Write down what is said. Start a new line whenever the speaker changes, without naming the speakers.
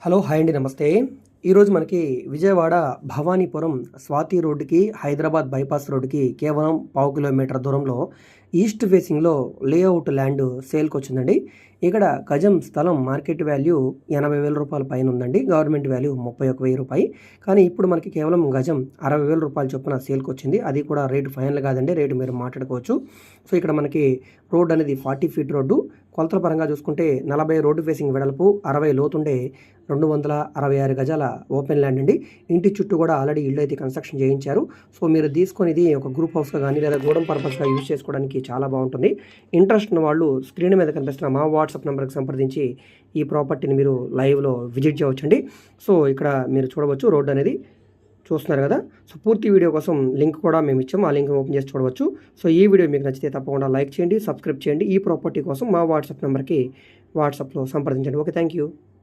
Hello hi అండి నమస్తే. ఈరోజు మనకి విజయవాడ భవానీపురం స్వాతి రోడ్డుకి హైదరాబాద్ బైపాస్ రోడ్డుకి కేవలం పావు కిలోమీటర్ దూరంలో ఈస్ట్ ఫేసింగ్లో లేఅవుట్ ల్యాండ్ సేల్కి వచ్చిందండి. ఇక్కడ గజం స్థలం మార్కెట్ వాల్యూ 80,000 రూపాయల పైన ఉందండి. గవర్నమెంట్ వాల్యూ 31,000 రూపాయి. కానీ ఇప్పుడు మనకి కేవలం గజం 60,000 రూపాయల చొప్పున సేల్కి వచ్చింది. అది కూడా రేటు ఫైనల్ కాదండి, రేటు మీరు మాట్లాడుకోవచ్చు. సో ఇక్కడ మనకి రోడ్ అనేది 40 ఫీట్ రోడ్డు. కొలతల పరంగా చూసుకుంటే 40 రోడ్డు ఫేసింగ్ వెడల్పు, 60 లోతుండే 266 గజాల ఓపెన్ ల్యాండ్ అండి. ఇంటి చుట్టూ కూడా ఆల్రెడీ ఇల్లు అయితే కన్స్ట్రక్షన్ చేయించారు. సో మీరు తీసుకొని ఇది ఒక గ్రూప్ హౌస్గా కానీ లేదా గోడం పర్పస్గా యూజ్ చేసుకోవడానికి చాలా బాగుంటుంది. ఇంట్రెస్ట్ ఉన్న వాళ్ళు స్క్రీన్ మీద కనిపిస్తున్న మా వాట్సాప్ నెంబర్కి సంప్రదించి ఈ ప్రాపర్టీని మీరు లైవ్లో విజిట్ చేయవచ్చండి. సో ఇక్కడ మీరు చూడవచ్చు రోడ్ అనేది చూస్తున్నారు కదా. సో పూర్తి వీడియో కోసం లింక్ కూడా మేము ఇచ్చాము, ఆ లింక్ ఓపెన్ చేసి చూడవచ్చు. సో ఈ వీడియో మీకు నచ్చితే తప్పకుండా లైక్ చేయండి, సబ్స్క్రైబ్ చేయండి. ఈ ప్రాపర్టీ కోసం మా వాట్సాప్ నెంబర్కి వాట్సాప్లో సంప్రదించండి. Okay, thank you.